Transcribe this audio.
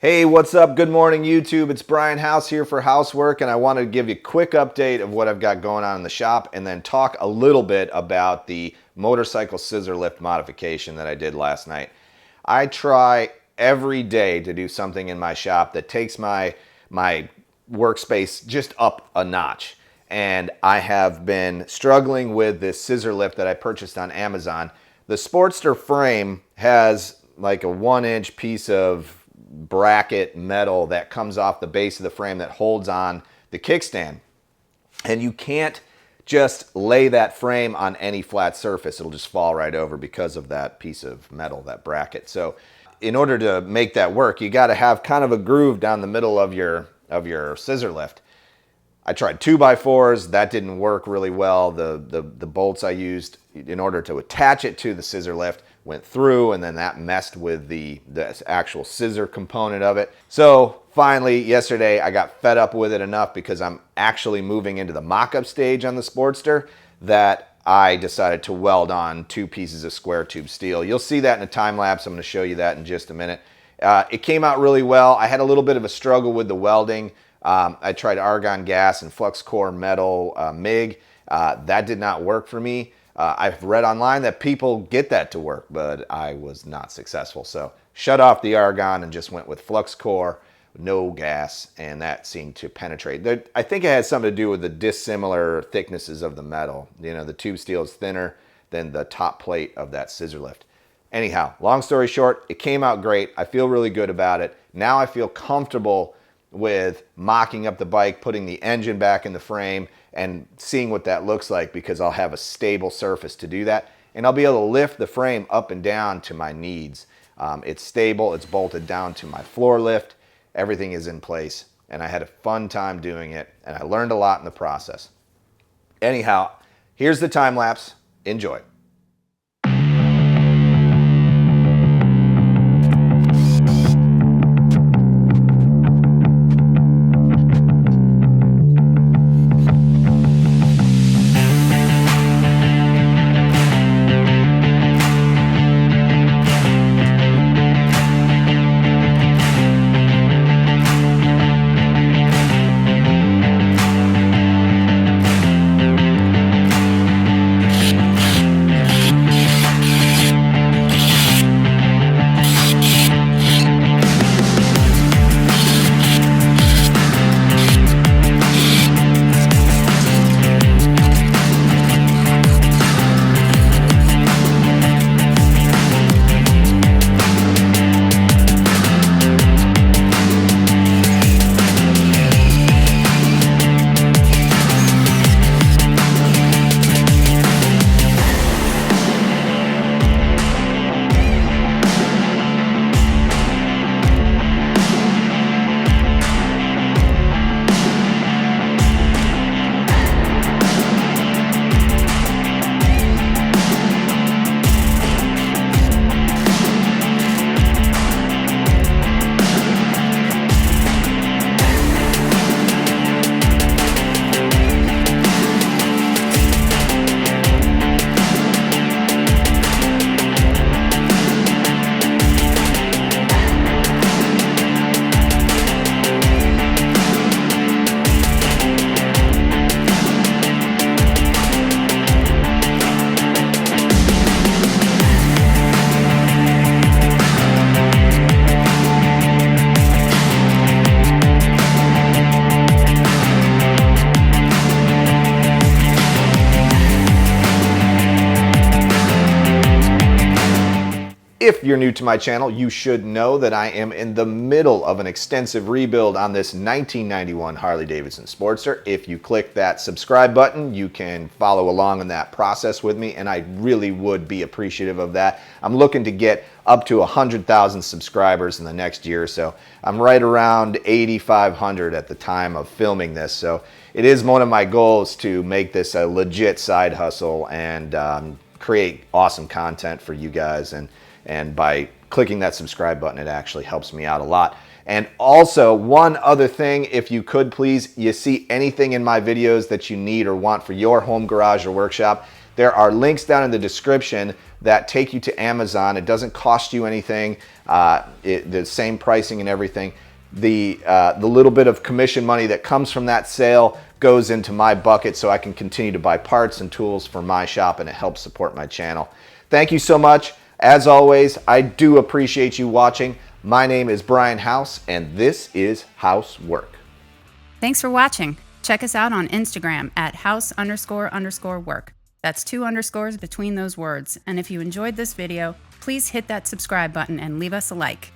Hey, what's up? Good morning, YouTube. It's Brian House here for Housework, and I wanted to give you a quick update of what I've got going on in the shop and then talk a little bit about the motorcycle scissor lift modification that I did last night. I try every day to do something in my shop that takes my workspace just up a notch. And I have been struggling with this scissor lift that I purchased on Amazon. The Sportster frame has like a 1-inch piece of bracket metal that comes off the base of the frame that holds on the kickstand. And you can't just lay that frame on any flat surface. It'll just fall right over because of that piece of metal, that bracket. So in order to make that work, you got to have kind of a groove down the middle of your scissor lift. I tried 2x4s, that didn't work really well. The bolts I used in order to attach it to the scissor lift went through, and then that messed with the actual scissor component of it. So finally, yesterday, I got fed up with it enough because I'm actually moving into the mock-up stage on the Sportster that I decided to weld on 2 pieces of square tube steel. You'll see that in a time lapse. I'm going to show you that in just a minute. It came out really well. I had a little bit of a struggle with the welding. I tried argon gas and flux core metal MIG. That did not work for me. I've read online that people get that to work, but I was not successful. So shut off the argon and just went with flux core, no gas, and that seemed to penetrate. I think it has something to do with the dissimilar thicknesses of the metal. You know, the tube steel is thinner than the top plate of that scissor lift. Anyhow, long story short, it came out great. I feel really good about it. Now I feel comfortable with mocking up the bike, putting the engine back in the frame, and seeing what that looks like because I'll have a stable surface to do that. And I'll be able to lift the frame up and down to my needs. It's stable, it's bolted down to my floor lift, everything is in place, and I had a fun time doing it, and I learned a lot in the process. Anyhow, here's the time lapse. Enjoy. If you're new to my channel, you should know that I am in the middle of an extensive rebuild on this 1991 Harley-Davidson Sportster. If you click that subscribe button, you can follow along in that process with me, and I really would be appreciative of that. I'm looking to get up to 100,000 subscribers in the next year or so. I'm right around 8,500 at the time of filming this, so it is one of my goals to make this a legit side hustle and create awesome content for you guys. And by clicking that subscribe button, it actually helps me out a lot. And also, one other thing, if you could please, you see anything in my videos that you need or want for your home garage or workshop, There are links down in the description that take you to Amazon. It doesn't cost you anything. The same pricing and everything. The little bit of commission money that comes from that sale goes into my bucket so I can continue to buy parts and tools for my shop, and it helps support my channel. Thank you so much. As always, I do appreciate you watching. My name is Brian House, and this is Housework. Thanks for watching. Check us out on Instagram at house__work. That's 2 underscores between those words. And if you enjoyed this video, please hit that subscribe button and leave us a like.